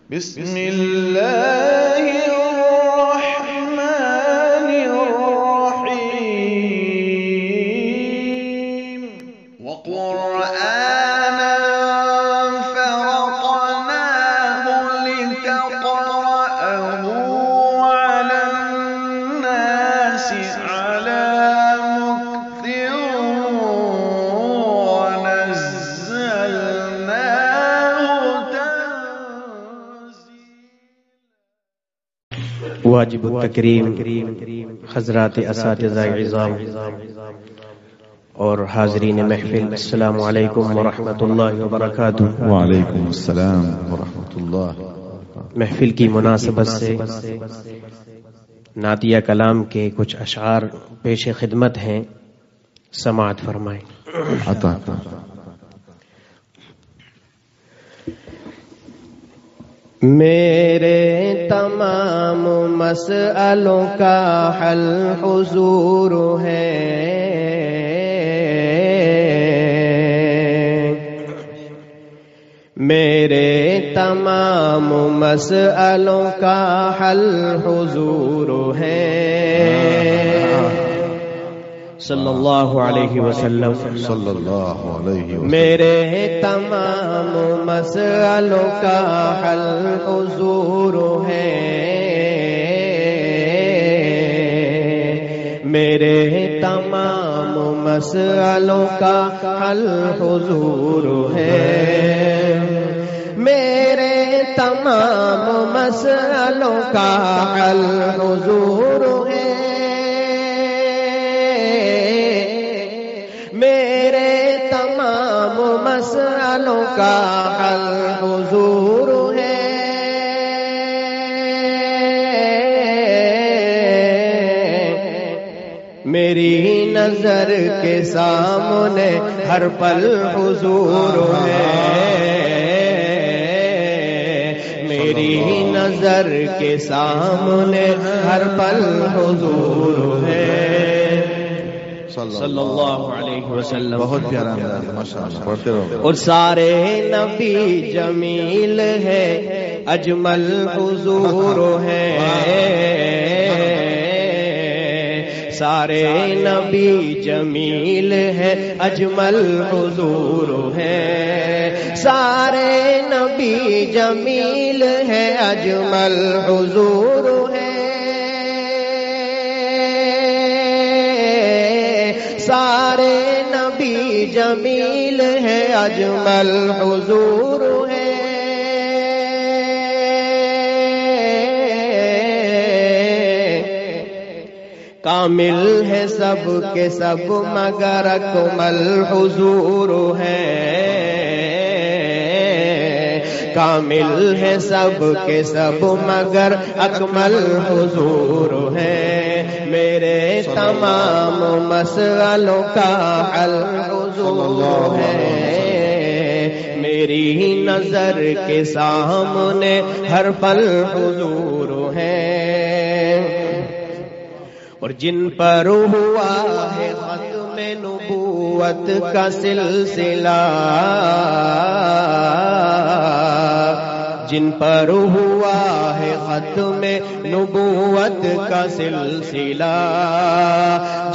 بسم الله الرحمن الرحيم وقرآنا فرقناه لتقرأه على الناس على مكث ونزلناه واجب التکریم حضرات اساتذہ اعظام اور حاضرین محفل، السلام علیکم ورحمۃ اللہ وبرکاتہ۔ وعلیکم السلام ورحمۃ اللہ۔ محفل کی مناسبت سے نعتیہ کلام کے کچھ اشعار پیش خدمت ہیں، سماعت فرمائیں۔ عطا میرے تمام مسئلوں کا حل حضور ہے، میرے تمام مسئلوں کا حل حضور ہے، صلی اللہ علیہ وسلم۔ صلی اللہ علیہ وسلم۔ میرے تمام مسئلوں کا حل حضور ہے، میرے تمام مسئلوں کا حل حضور ہے، میرے تمام مسئلوں کا حل حضور ہے، میرے تمام مسئلوں کا حل حضور ہے، میری نظر کے سامنے ہر پل حضور ہے، میری نظر کے سامنے ہر پل حضور ہے، صلی اللہ علیہ وسلم۔ بہت پیارا انداز، ماشاءاللہ، پڑھتے رہو۔ اور سارے نبی جمیل ہے، اجمل حضور ہے، سارے نبی جمیل ہے، اجمل حضور ہے، سارے نبی جمیل ہے، اجمل حضور ہے، سارے نبی جمیل ہے، اجمل حضور ہے، کامل ہے سب کے سب مگر اکمل حضور ہے، کامل ہے سب کے سب مگر اکمل حضور ہے، میرے تمام مسئلوں کا حل حضور ہے، میری نظر کے سامنے ہر پل حضور ہے، اور جن پر ہوا ہے ختم نبوت کا سلسلہ، جن پر ہوا ہے ختم نبوت کا سلسلہ،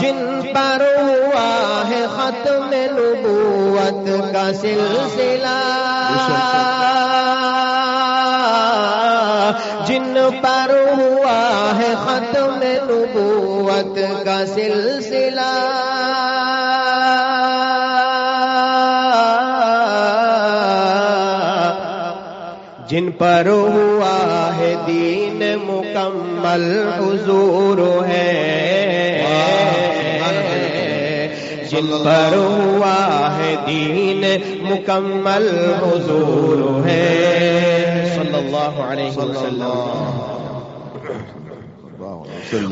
جن پر ہوا ہے ختم نبوت کا سلسلہ، جن پر ہوا ہے ختم نبوت کا سلسلہ، جن پر ہوا ہے دین مکمل حضور ہے، جن پر ہوا ہے دین مکمل حضور ہے، صلی اللہ علیہ وسلم۔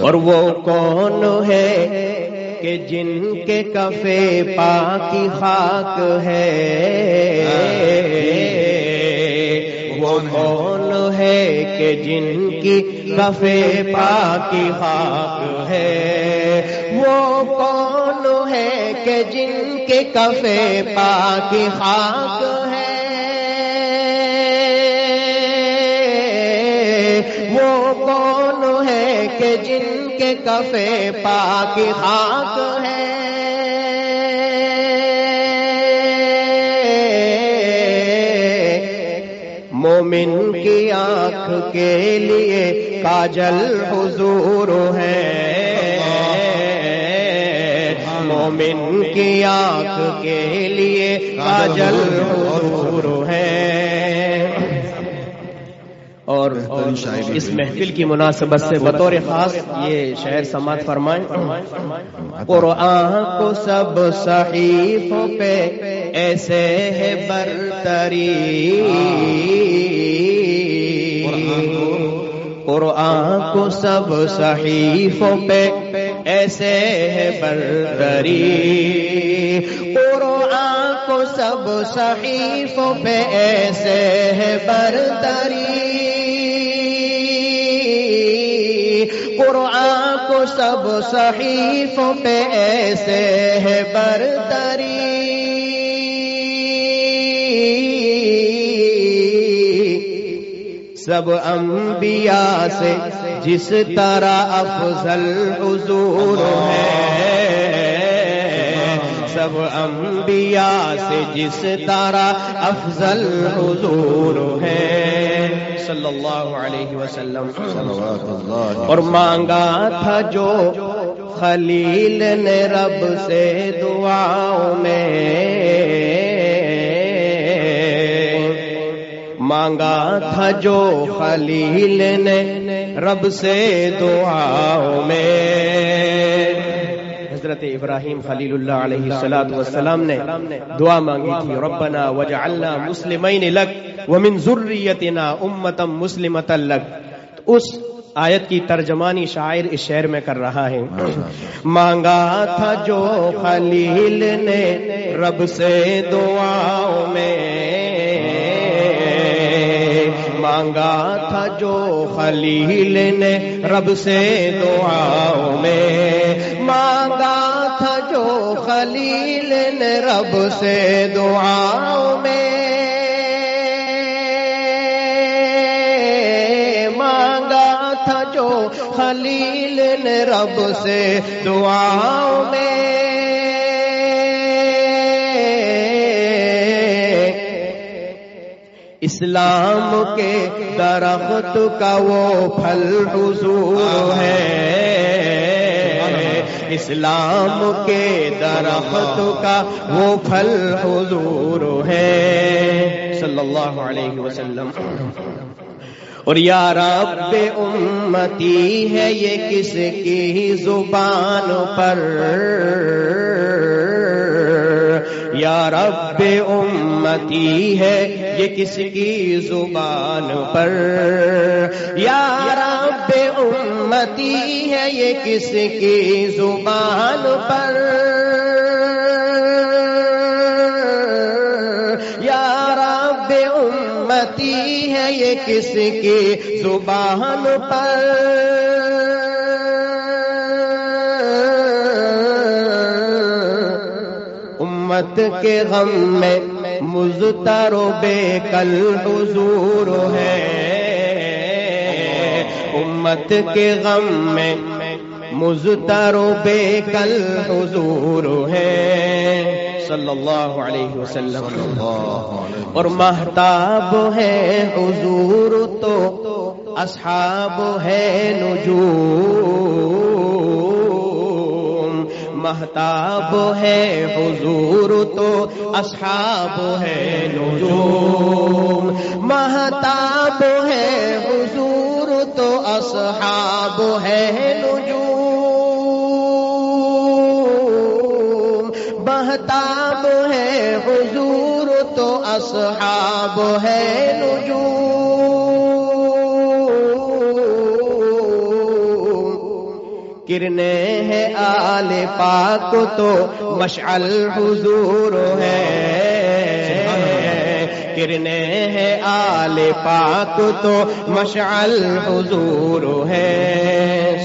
اور وہ کون ہے کہ جن کے کفے پاکی خاک ہے، وہ کون ہے کہ جن کی کفے پاکی خاک ہے، وہ کون ہے کہ جن کے کفے پاکی خاک ہے، کہ جن کے کفے پاک خاک ہے، مومن کی آنکھ کے لیے کاجل حضور ہے، مومن کی آنکھ کے لیے کاجل حضور ہے۔ اور اس محفل کی مناسبت سے بطور خاص یہ شعر سماعت فرمائیں۔ قرآن کو سب صحیفوں پہ ایسے ہے برتری، قرآن کو سب صحیفوں پہ ایسے ہے برتری، قرآن کو سب صحیفوں پہ ایسے ہے برتری، قرآن کو سب صحیفوں پہ ایسے ہے برتری، سب انبیاء سے جس طرح افضل حضور ہے، سب انبیاء سے جس طرح افضل حضور ہے، صلی اللہ علیہ وسلم۔ اور مانگا تھا جو خلیل نے رب سے دعاؤں میں، مانگا تھا جو خلیل نے رب سے دعاؤں میں، حضرت ابراہیم خلیل اللہ علیہ السلام نے دعا مانگی تھی، ربنا وجعلنا مسلمین لک ومن ذریتنا امتا مسلمتا لک۔ اس آیت کی ترجمانی شاعر اس شعر میں کر رہا ہے، مانگا تھا جو خلیل نے رب سے دعاؤں میں، مانگا تھا جو خلیل نے رب سے دعاؤں میں، مانگا تھا جو خلیل نے رب سے دعاؤں میں، مانگا تھا جو خلیل نے رب سے دعاؤں میں، اسلام کے درخت کا وہ پھل حضور ہے، اسلام کے درخت کا وہ پھل حضور ہے، صلی اللہ علیہ وسلم۔ اور یا رب امتی ہے یہ کس کی زبان پر، یا رب امتی ہے یہ کس کی زبان پر، یا رب امتی ہے یہ کس کی زبان پر، یا رب امتی ہے یہ کس کی زبان پر، امت کے غم میں مضطر و بے کل حضور ہے، امت کے غم میں مضطر و بے کل حضور ہے، صلی اللہ علیہ وسلم۔ اور مہتاب ہے حضور تو اصحاب ہے نجوم، مہتاب ہے حضور تو اصحاب ہے نجوم، مہتاب ہے حضور تو اصحاب ہے نجوم، مہتاب ہے حضور تو اصحاب ہے نجوم، کرنے ہیں آل پاک تو مشعل حضور ہے، کرنے ہیں آل پاک تو مشعل حضور ہے،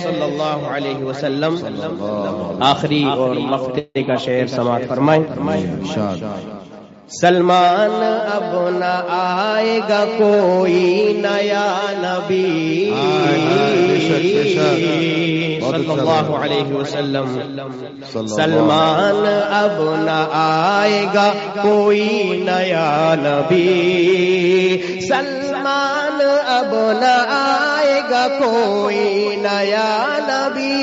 صلی اللہ علیہ وسلم۔ اللہ آخری اور مقطع کا شعر سماعت فرمائیں۔ سلمان اب نہ آئے گا کوئی نیا نبی صلی اللہ علیہ وسلم. سلمان اب نہ آئے گا کوئی نیا نبی. سلمان اب نہ آئے گا کوئی نیا نبی.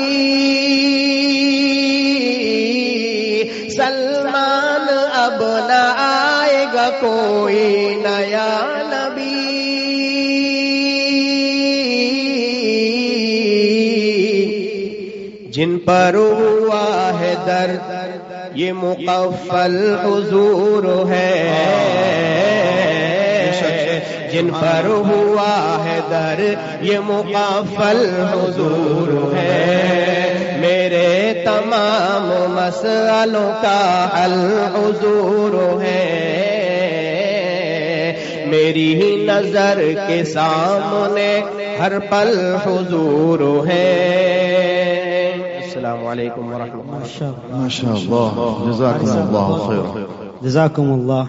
سلمان اب نہ آئے گا کوئی نیا نبی. جن پر ہوا ہے درد یہ مقفل حضور ہے. جن پر ہوا ہے درد یہ مقفل حضور ہے. میرے تمام مسئلوں کا حل حضور ہے. میری ہی نظر کے سامنے ہر پل حضور ہے. السلام علیکم ورحمۃ اللہ. ما شاء اللہ. جزاکم اللہ خیر. جزاکم اللہ.